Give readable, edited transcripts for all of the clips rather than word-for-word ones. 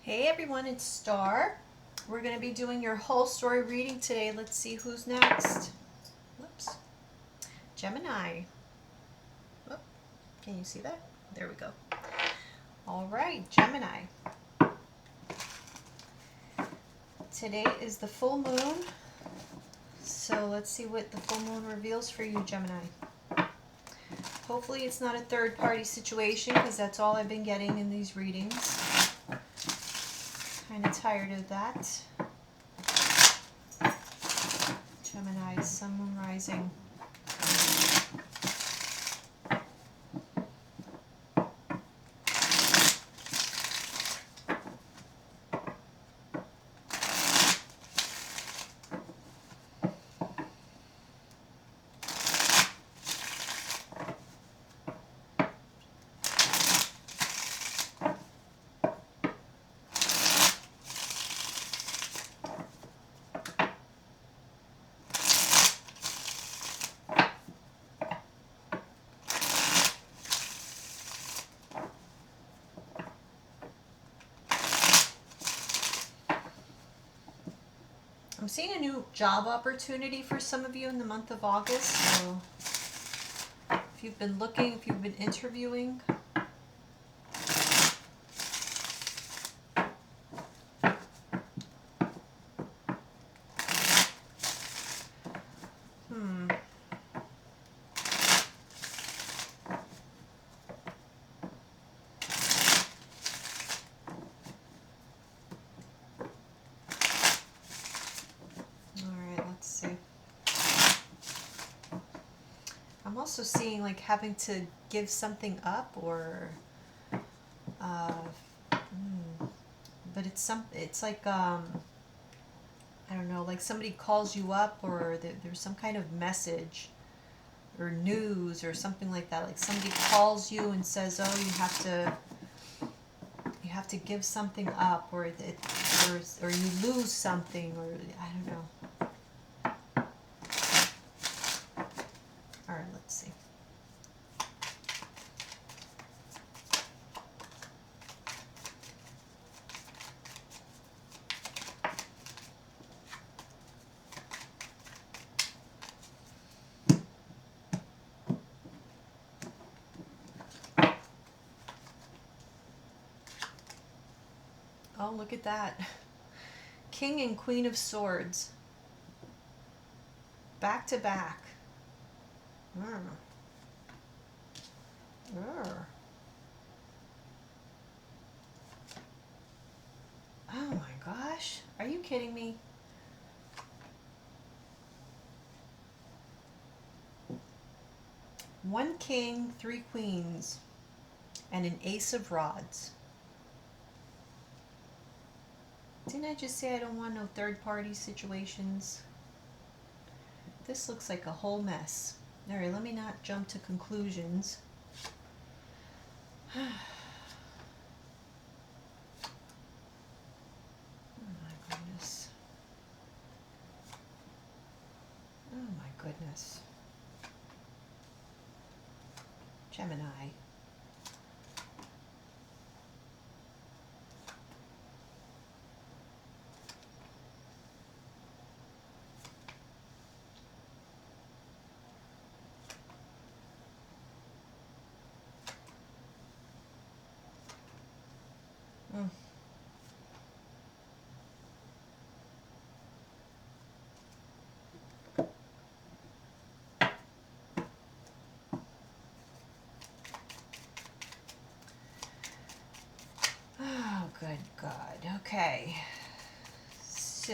Hey everyone, it's Star. We're going to be doing your whole story reading today. Let's see who's next. Whoops. Gemini. Whoop. Can you see that? There we go. All right, Gemini. Today is the full moon. So let's see what the full moon reveals for you, Gemini. Hopefully it's not a third party situation because that's all I've been getting in these readings. Kind of tired of that. Gemini, Sun, Moon, Rising. I'm seeing a new job opportunity for some of you in the month of August. So if you've been looking, if you've been interviewing, I'm also seeing like having to give something up or but it's like I don't know, like somebody calls you up or there's some kind of message or news or something like that, like somebody calls you and says, oh, you have to give something up, or or you lose something, or I don't know. All right, let's see. Oh, look at that. King and Queen of Swords. Back to back. Oh my gosh. Are you kidding me? One king, three queens, and an ace of rods. Didn't I just say I don't want no third party situations? This looks like a whole mess. All right, let me not jump to conclusions. Oh my goodness. Oh my goodness. Gemini. Oh, good God. Okay. So,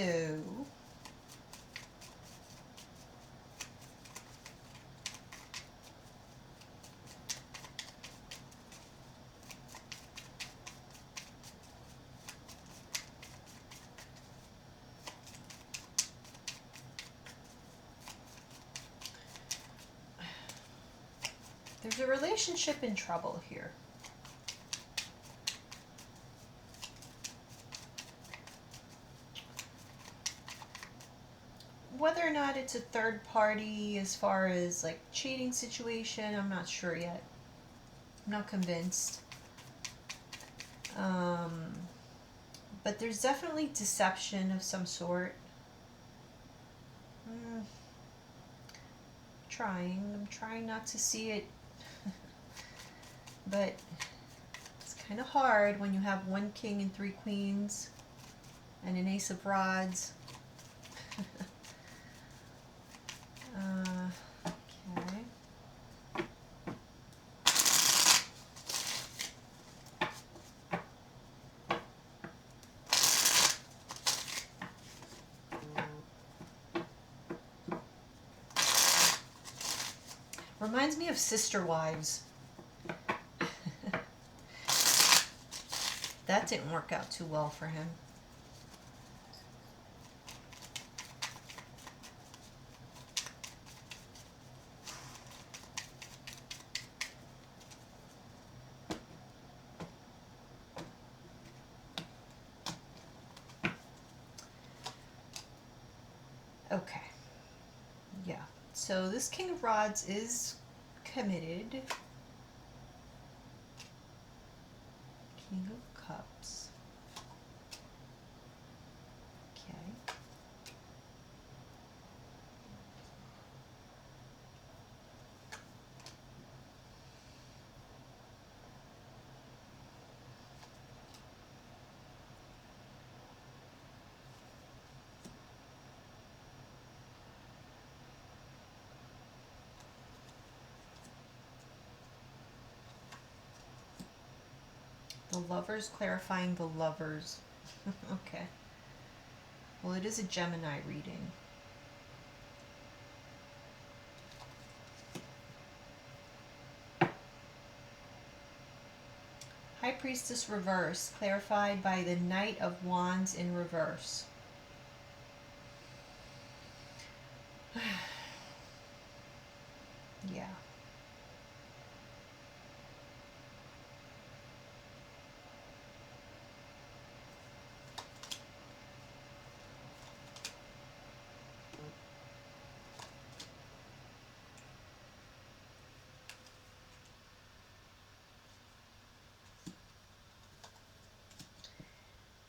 there's a relationship in trouble here. Whether or not it's a third party as far as like cheating situation, I'm not sure yet. I'm not convinced. But there's definitely deception of some sort. Mm, I'm trying not to see it, but it's kind of hard when you have one king and three queens and an ace of rods. Okay. Reminds me of Sister Wives. That didn't work out too well for him. Okay. Yeah. So this King of Rods is committed. King of Cups. Okay. The Lovers, clarifying the Lovers. Okay. Well, it is a Gemini reading. High Priestess reverse, clarified by the Knight of Wands in reverse. Yeah.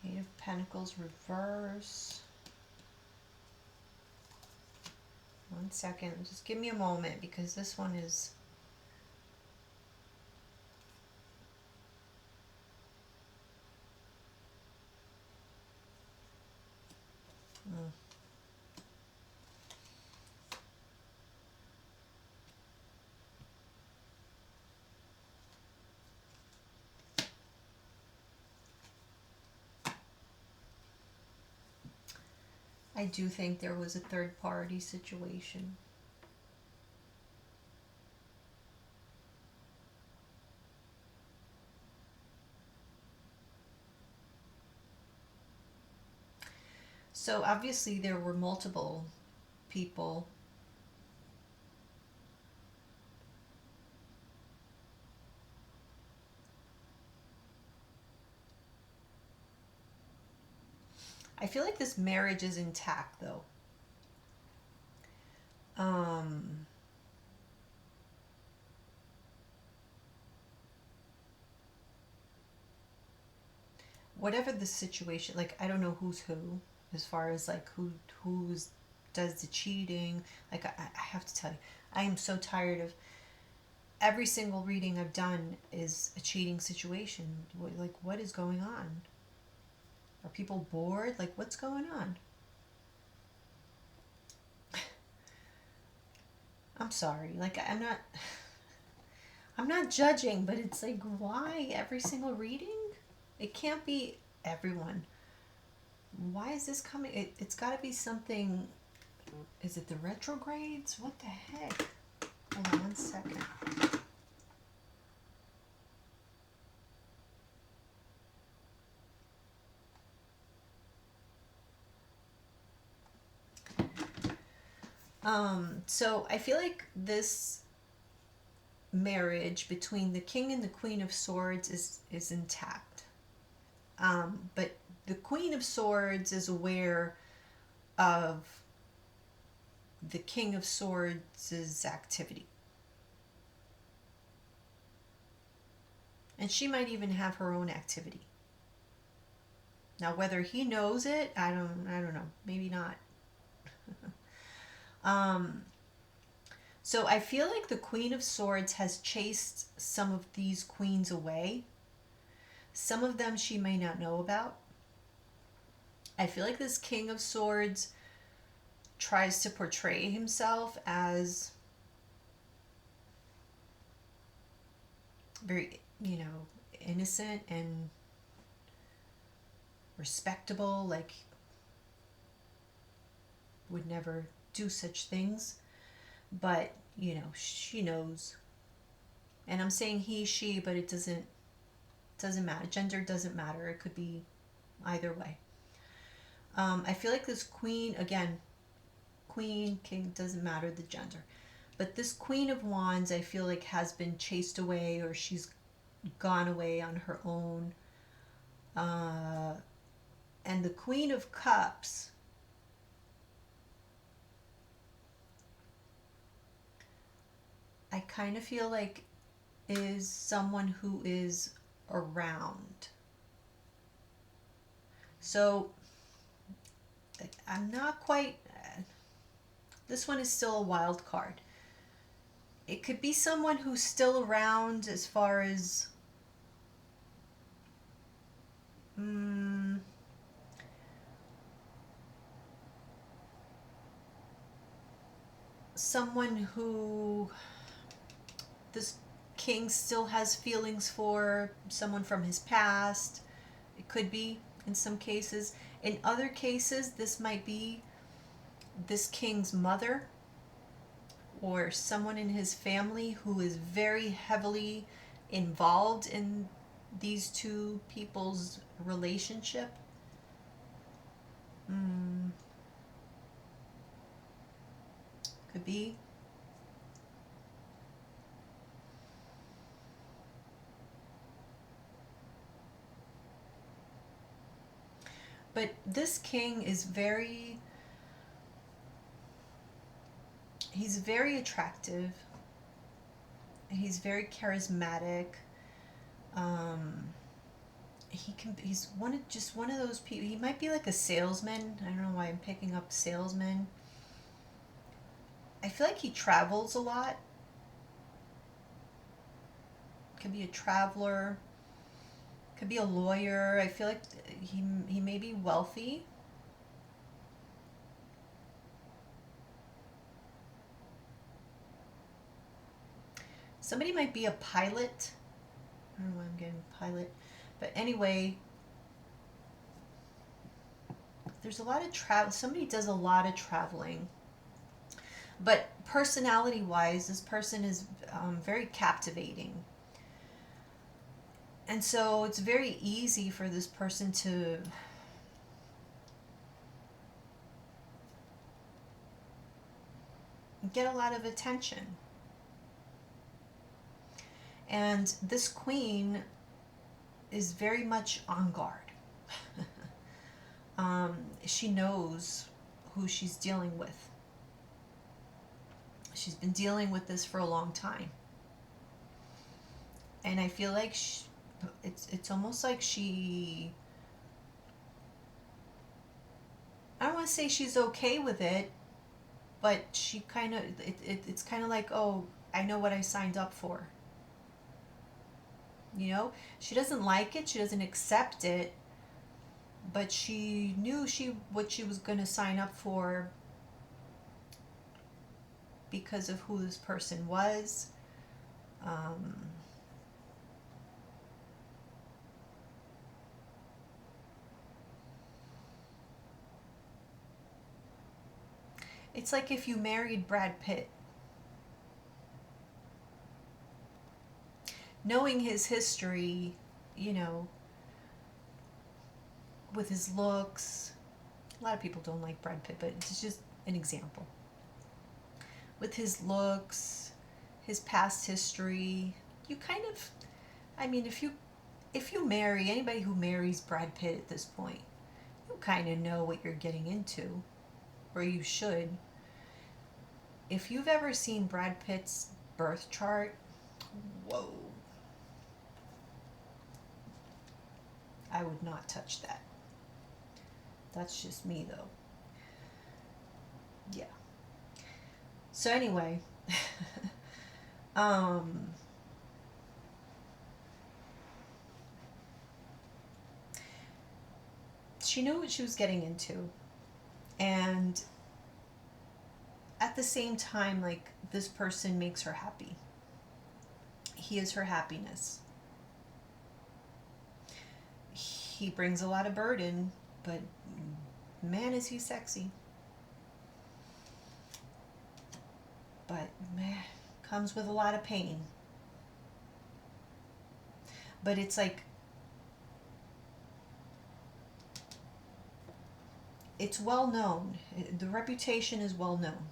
Eight of Pentacles reverse. One second, just give me a moment because this one is... I do think there was a third party situation. So obviously there were multiple people. I feel like this marriage is intact though. Whatever the situation, like I don't know who's who as far as like who's does the cheating. Like I have to tell you, I am so tired of every single reading I've done is a cheating situation. Like what is going on? Are people bored? Like what's going on? I'm sorry. Like I'm not judging, but it's like why every single reading? It can't be everyone. Why is this coming? It's got to be something. Is it the retrogrades? What the heck? Hold on 1 second. So I feel like this marriage between the King and the Queen of Swords is intact. But the Queen of Swords is aware of the King of Swords' activity. And she might even have her own activity. Now, whether he knows it, I don't know. Maybe not. Um, so I feel like the Queen of Swords has chased some of these queens away. Some of them she may not know about. I feel like this King of Swords tries to portray himself as very, innocent and respectable, like would never do such things. But, she knows. And I'm saying he, she, but it doesn't matter. Gender doesn't matter. It could be either way. I feel like this queen, again, queen, king, doesn't matter the gender. But this Queen of Wands, I feel like has been chased away, or she's gone away on her own. Uh, and the Queen of Cups, I kind of feel like is someone who is around. So I'm not quite. This one is still a wild card. It could be someone who's still around as far as. Someone who this king still has feelings for, someone from his past. It could be in some cases. In other cases, this might be this king's mother or someone in his family who is very heavily involved in these two people's relationship. Could be. But this king is he's very attractive. He's very charismatic. He's one of those people. He might be like a salesman. I don't know why I'm picking up salesman. I feel like he travels a lot. Could be a traveler. Could be a lawyer. I feel like he may be wealthy. Somebody might be a pilot. I don't know why I'm getting pilot. But anyway, there's a lot of travel. Somebody does a lot of traveling. But personality wise, this person is very captivating. And so it's very easy for this person to get a lot of attention. And this queen is very much on guard. She knows who she's dealing with. She's been dealing with this for a long time. And I feel like it's almost like I don't want to say she's okay with it, but she kind of, it's kind of like, oh, I know what I signed up for. She doesn't like it, she doesn't accept it, but she knew what she was going to sign up for because of who this person was. It's like if you married Brad Pitt. Knowing his history, with his looks. A lot of people don't like Brad Pitt, but it's just an example. With his looks, his past history, you kind of, I mean, if you marry anybody who marries Brad Pitt at this point, you kind of know what you're getting into, or you should. If you've ever seen Brad Pitt's birth chart, whoa. I would not touch that. That's just me though. Yeah. So anyway, um, she knew what she was getting into, and at the same time, like, this person makes her happy. He is her happiness. He brings a lot of burden, but man, is he sexy. But man, comes with a lot of pain. But it's like, it's well known. The reputation is well known.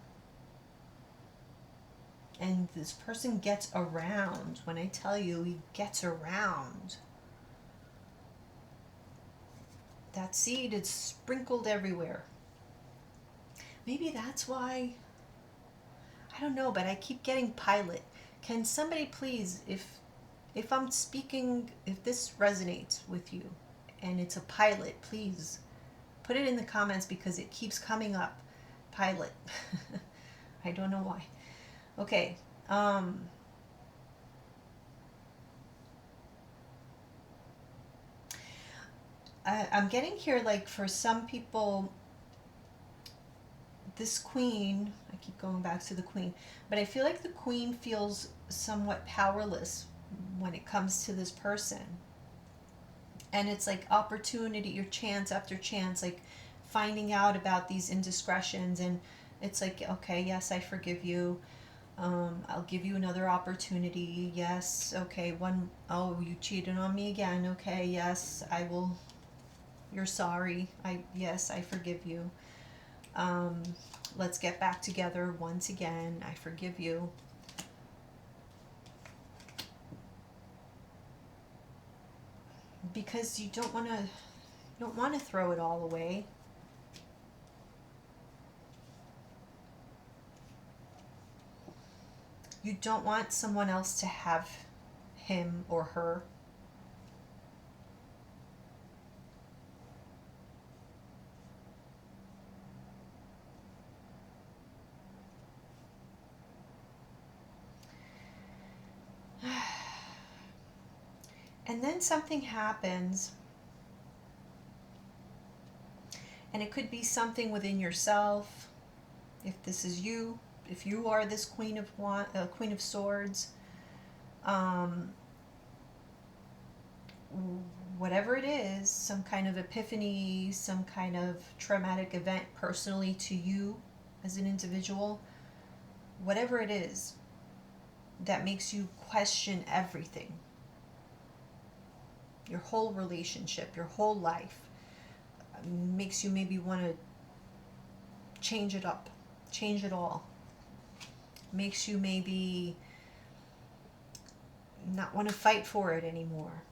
And this person gets around. When I tell you he gets around, that seed is sprinkled everywhere. Maybe that's why, I don't know, but I keep getting pilot. Can somebody please, if I'm speaking, if this resonates with you and it's a pilot, please put it in the comments, because it keeps coming up. Pilot. I don't know why. Okay. I'm getting here, like, for some people, this queen, I keep going back to the queen, but I feel like the queen feels somewhat powerless when it comes to this person. And it's like opportunity or chance after chance, like finding out about these indiscretions, and it's like, okay, yes, I forgive you. I'll give you another opportunity. Yes, okay, oh, you cheated on me again. Okay, yes, I will. You're sorry. Yes, I forgive you. Let's get back together once again. I forgive you. Because you don't want to throw it all away. You don't want someone else to have him or her. And then something happens, and it could be something within yourself. If this is you, if you are this Queen of Swords, whatever it is, some kind of epiphany, some kind of traumatic event personally to you as an individual, whatever it is that makes you question everything, your whole relationship, your whole life, makes you maybe want to change it up, change it all, makes you maybe not want to fight for it anymore.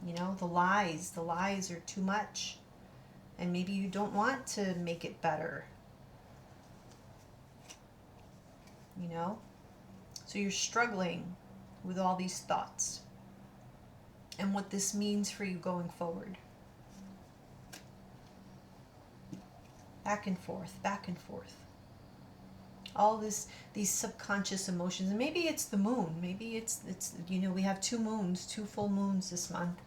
You know, the lies are too much, and maybe you don't want to make it better. You know? So you're struggling with all these thoughts and what this means for you going forward. Back and forth, back and forth. All these subconscious emotions. And maybe it's the moon. Maybe it's we have 2 moons, 2 full moons this month.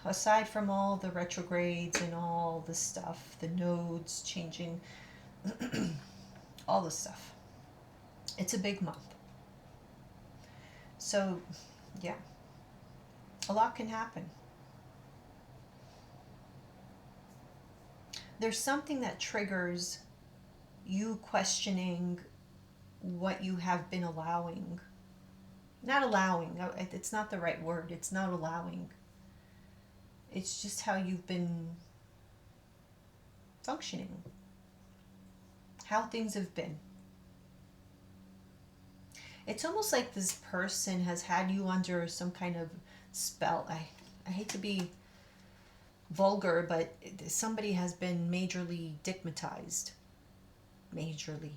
Aside from all the retrogrades and all the stuff, the nodes changing, all the stuff. It's a big month. So, yeah, a lot can happen. There's something that triggers you questioning what you have been allowing. Not allowing, it's not the right word. It's not allowing. It's just how you've been functioning, how things have been. It's almost like this person has had you under some kind of spell. I hate to be vulgar, but somebody has been majorly digmatized. Majorly.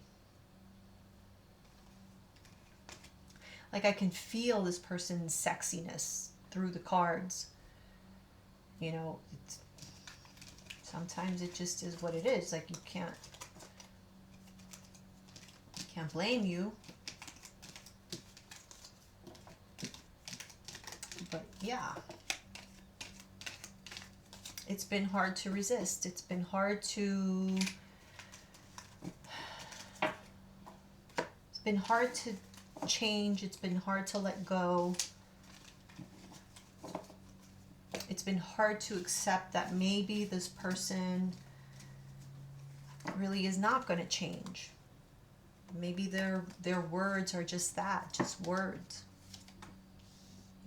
Like, I can feel this person's sexiness. through the cards. You know, sometimes it just is what it is. Like, you can't blame you. But yeah, it's been hard to resist. It's been hard to change. It's been hard to let go. It's been hard to accept that maybe this person really is not going to change. Maybe their words are just that, just words.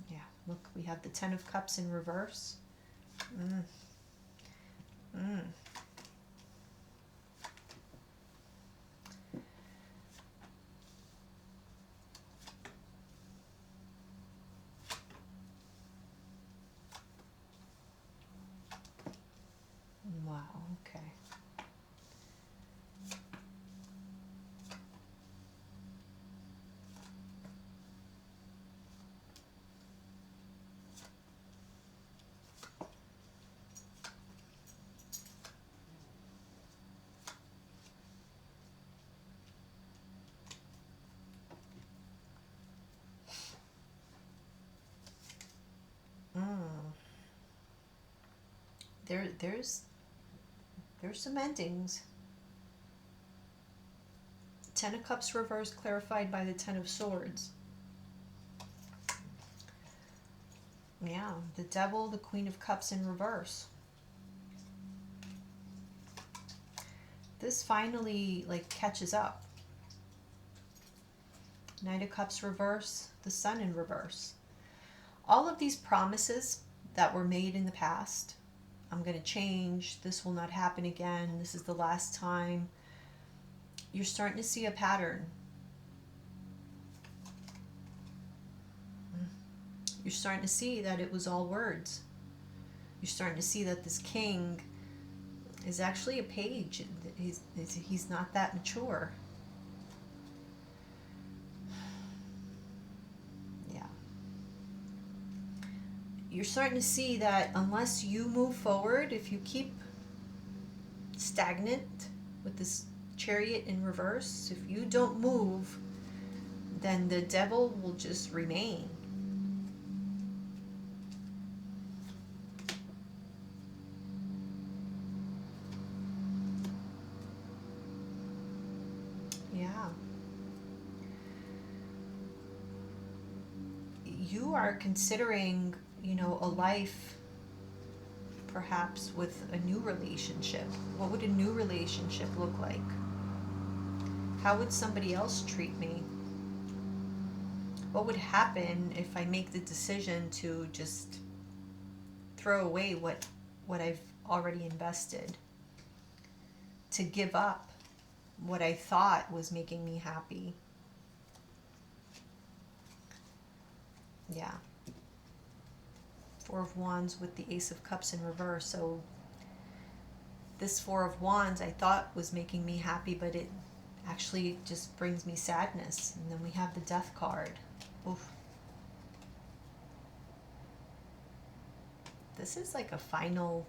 Yeah, look, we have the Ten of Cups in reverse. Wow, okay. There's some endings. Ten of Cups reversed, clarified by the Ten of Swords. Yeah, the Devil, the Queen of Cups in reverse. This finally like catches up. Knight of Cups reverse, the Sun in reverse. All of these promises that were made in the past, I'm going to change, this will not happen again, this is the last time. You're starting to see a pattern. You're starting to see that it was all words. You're starting to see that this king is actually a page. He's not that mature. Yeah. You're starting to see that unless you move forward, if you keep stagnant with this Chariot in reverse, if you don't move, then the Devil will just remain. Yeah. You are considering, you know, a life perhaps with a new relationship. What would a new relationship look like? How would somebody else treat me? What would happen if I make the decision to just throw away what I've already invested? To give up what I thought was making me happy? Yeah. Four of Wands with the Ace of Cups in reverse. So this Four of Wands I thought was making me happy, but it actually just brings me sadness. And then we have the Death card. Oof. This is like a final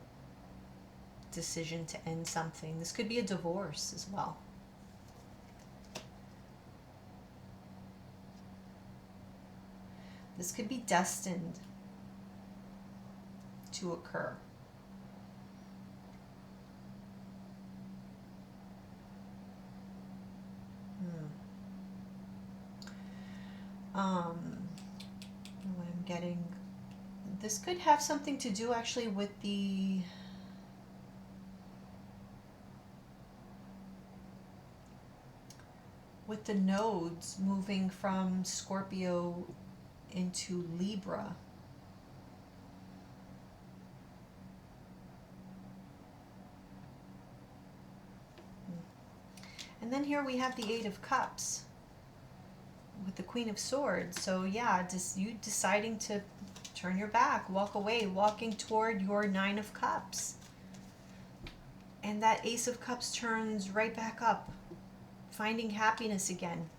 decision to end something. This could be a divorce as well. This could be destined to occur. What I'm getting, this could have something to do actually with the nodes moving from Scorpio into Libra. And then here we have the Eight of Cups with the Queen of Swords. So yeah, just you deciding to turn your back, walk away, walking toward your Nine of Cups. And that Ace of Cups turns right back up, finding happiness again,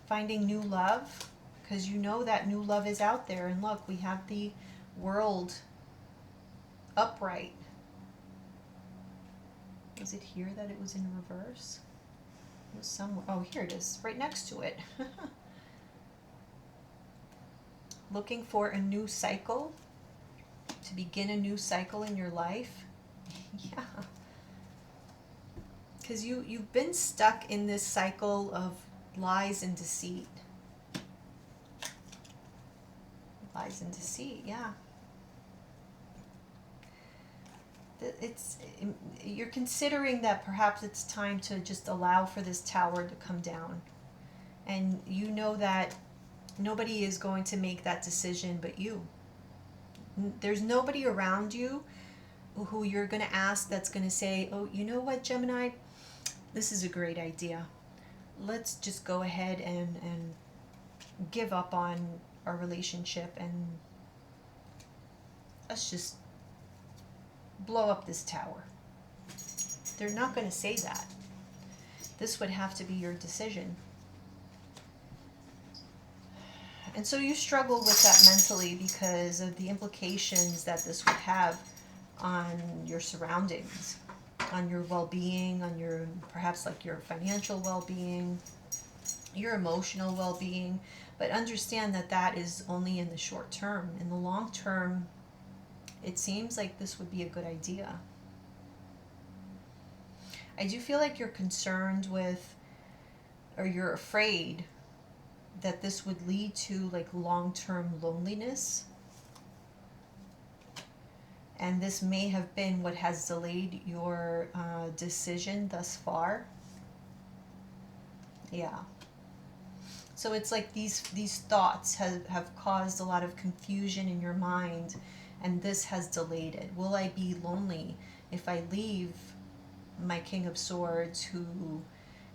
finding new love, because you know that new love is out there. And look, we have the World upright. Was it here that it was in reverse? It was somewhere. Oh, here it is, right next to it. Looking for a new cycle, to begin a new cycle in your life. Yeah. Because you've been stuck in this cycle of lies and deceit. Lies and deceit, yeah. You're considering that perhaps it's time to just allow for this tower to come down. And you know that nobody is going to make that decision but you. There's nobody around you who you're going to ask that's going to say, oh, you know what, Gemini, this is a great idea. Let's just go ahead and give up on our relationship and let's just blow up this tower. They're not going to say that. This would have to be your decision. And so you struggle with that mentally because of the implications that this would have on your surroundings, on your well-being, on your, perhaps like your financial well-being, your emotional well-being. But understand that that is only in the short term. In the long term, it seems like this would be a good idea. I do feel like you're concerned with, or you're afraid that this would lead to like long-term loneliness. And this may have been what has delayed your decision thus far. Yeah. So it's like these thoughts have caused a lot of confusion in your mind, and this has delayed it. Will I be lonely if I leave my King of Swords, who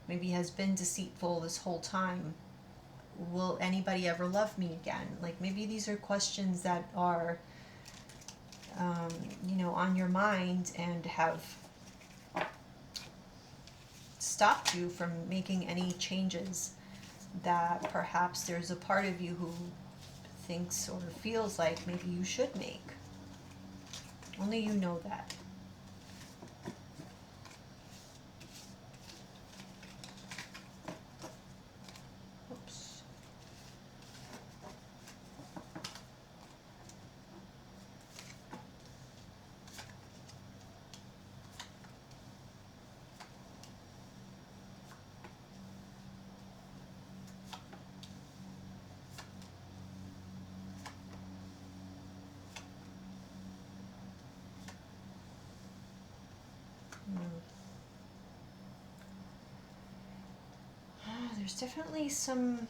maybe has been deceitful this whole time? Will anybody ever love me again? Like, maybe these are questions that are on your mind and have stopped you from making any changes that perhaps there's a part of you who thinks or feels like maybe you should make. Only you know that. Oops. There's definitely some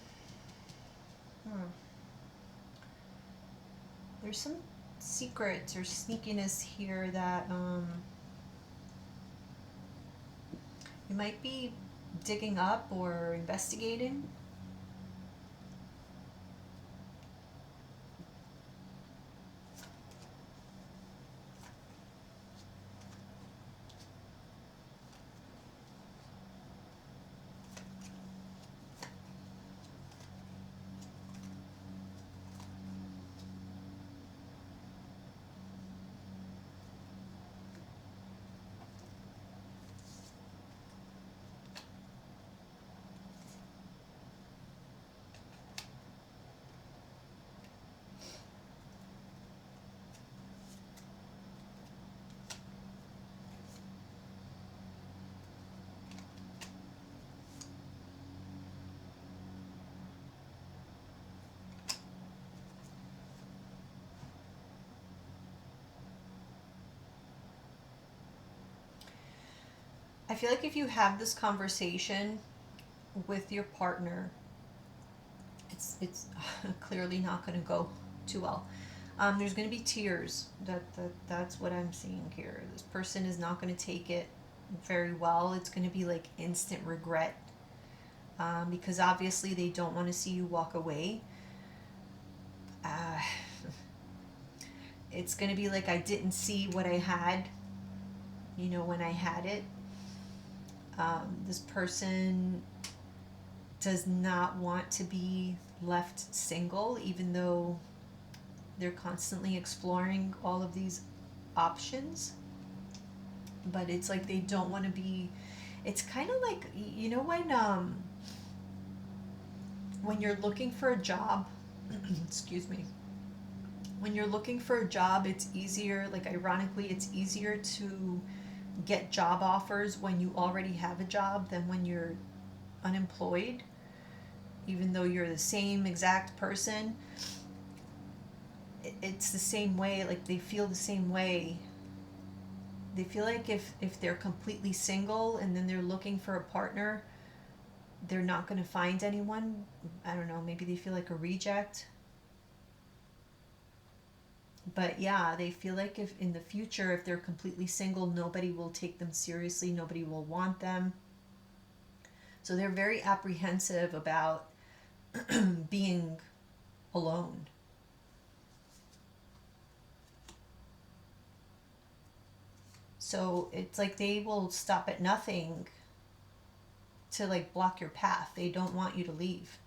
there's some secrets or sneakiness here that you might be digging up or investigating. I feel like if you have this conversation with your partner, it's clearly not going to go too well. There's going to be tears. That's what I'm seeing here. This person is not going to take it very well. It's going to be like instant regret, because obviously they don't want to see you walk away. It's going to be like, I didn't see what I had, when I had it. This person does not want to be left single, even though they're constantly exploring all of these options. But it's like they don't want to be, it's kind of like, you know, when you're looking for a job, excuse me, when you're looking for a job, it's easier, like ironically, it's easier to get job offers when you already have a job than when you're unemployed, even though you're the same exact person. It's the same way, like they feel the same way. They feel like if they're completely single and then they're looking for a partner, they're not going to find anyone. I don't know, maybe they feel like a reject. But yeah, they feel like if in the future, if they're completely single, nobody will take them seriously, nobody will want them. So they're very apprehensive about being alone. So it's like they will stop at nothing to like block your path. They don't want you to leave.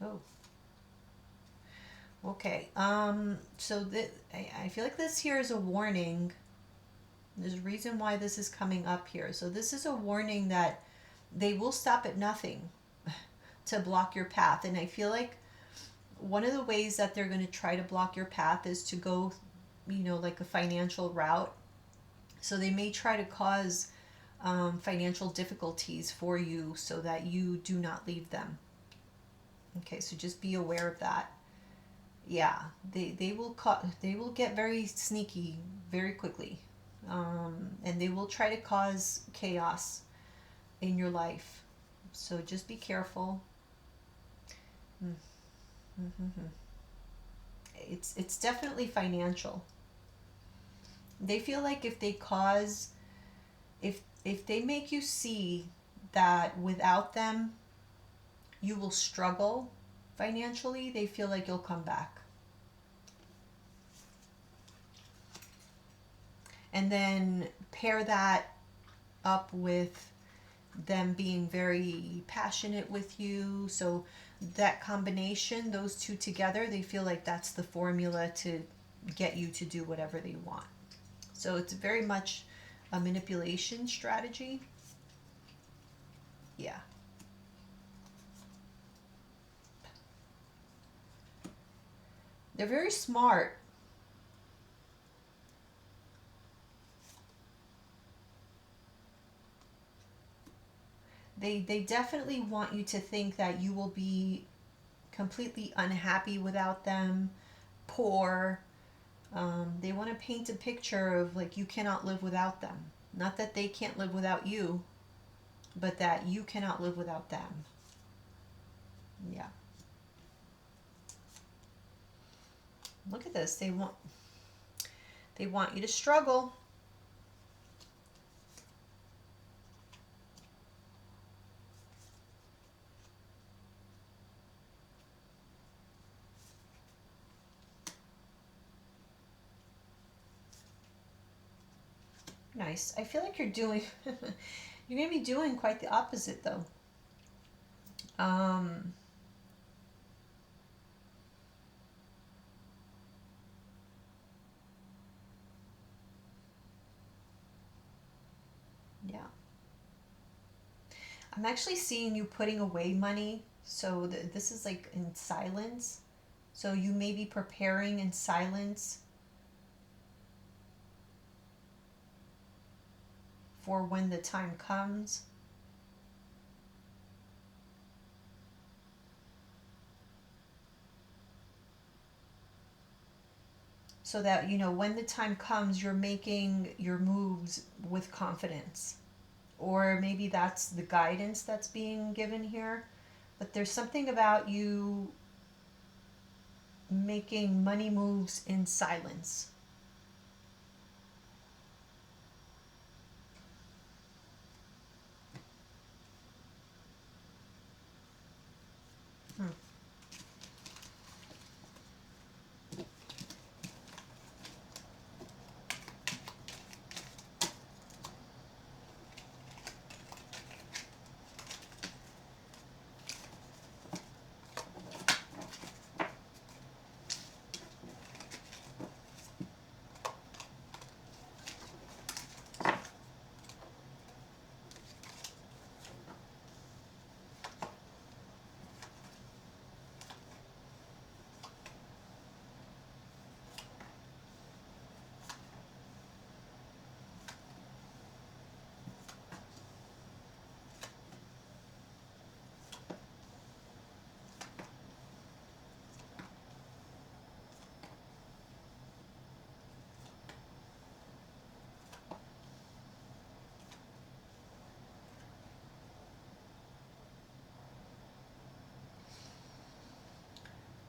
Oh. Okay. So I feel like this here is a warning. There's a reason why this is coming up here. So this is a warning that they will stop at nothing to block your path. And I feel like one of the ways that they're going to try to block your path is to go, you know, like a financial route. So they may try to cause financial difficulties for you so that you do not leave them. Okay, so just be aware of that. Yeah, they will get very sneaky very quickly, and they will try to cause chaos in your life. So just be careful. Mm-hmm. It's definitely financial. They feel like if they cause, if they make you see that without them you will struggle financially, they feel like you'll come back. And then pair that up with them being very passionate with you. So that combination, those two together, they feel like that's the formula to get you to do whatever they want. So it's very much a manipulation strategy. Yeah. They're very smart. They definitely want you to think that you will be completely unhappy without them, poor. They want to paint a picture of like you cannot live without them. Not that they can't live without you, but that you cannot live without them. Yeah. Look at this. They want you to struggle. Nice. I feel like you're doing you're going to be doing quite the opposite though. Um yeah. I'm actually seeing you putting away money. So this is like in silence. So you may be preparing in silence for when the time comes. So that, you know, when the time comes, you're making your moves with confidence. Or maybe that's the guidance that's being given here. But there's something about you making money moves in silence. Hmm.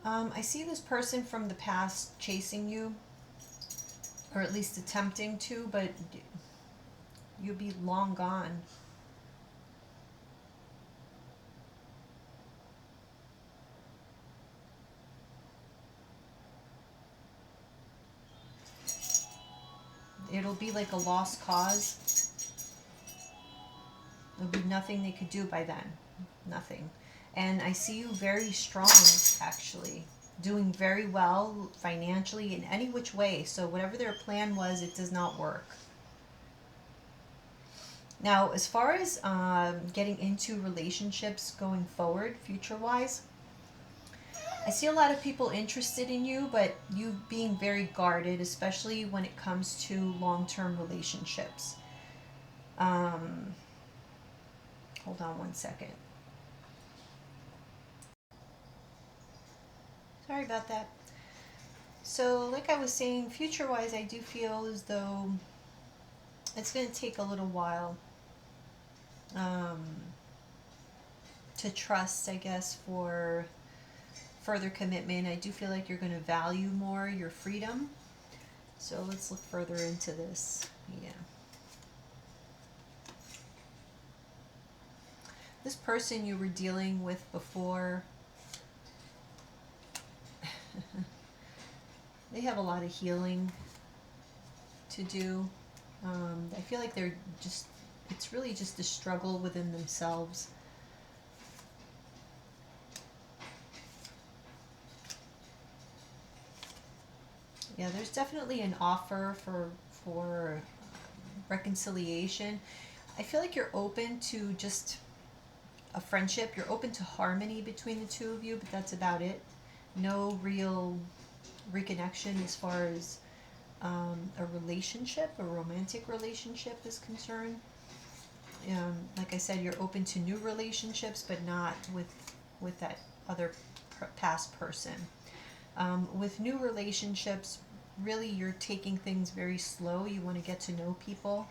I see this person from the past chasing you, or at least attempting to, but you'll be long gone. It'll be like a lost cause. There'll be nothing they could do by then. Nothing. And I see you very strong, actually. Doing very well financially in any which way. So whatever their plan was, it does not work. Now, as far as getting into relationships going forward, future-wise, I see a lot of people interested in you, but you being very guarded, especially when it comes to long-term relationships. Hold on one second. Sorry about that. So, like I was saying, future-wise, I do feel as though it's going to take a little while um, to trust, I guess, for further commitment. I do feel like you're going to value more your freedom. So let's look further into this. Yeah. This person you were dealing with before, they have a lot of healing to do. I feel like they're just, it's really just a struggle within themselves. Yeah, there's definitely an offer for reconciliation. I feel like you're open to just a friendship. You're open to harmony between the two of you, but that's about it. No real reconnection as far as a relationship, a romantic relationship is concerned. Like I said, you're open to new relationships, but not with that other past person. With new relationships, really you're taking things very slow. You want to get to know people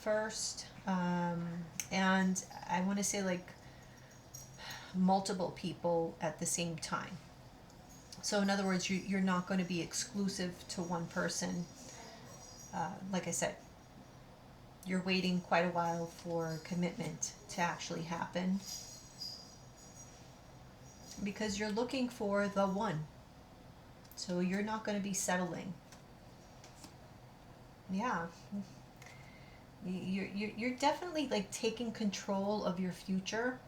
first. And I want to say like multiple people at the same time. So in other words, you're not going to be exclusive to one person. Like I said, you're waiting quite a while for commitment to actually happen, because you're looking for the one. So you're not going to be settling. Yeah. You're definitely like taking control of your future.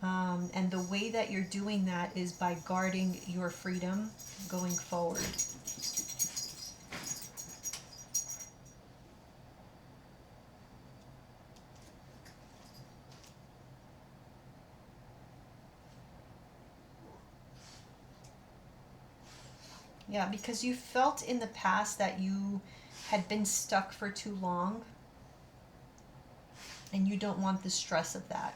And the way that you're doing that is by guarding your freedom going forward. Yeah, because you felt in the past that you had been stuck for too long, and you don't want the stress of that.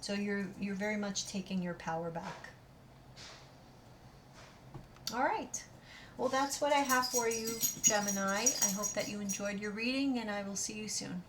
So you're very much taking your power back. All right. Well, that's what I have for you, Gemini. I hope that you enjoyed your reading, and I will see you soon.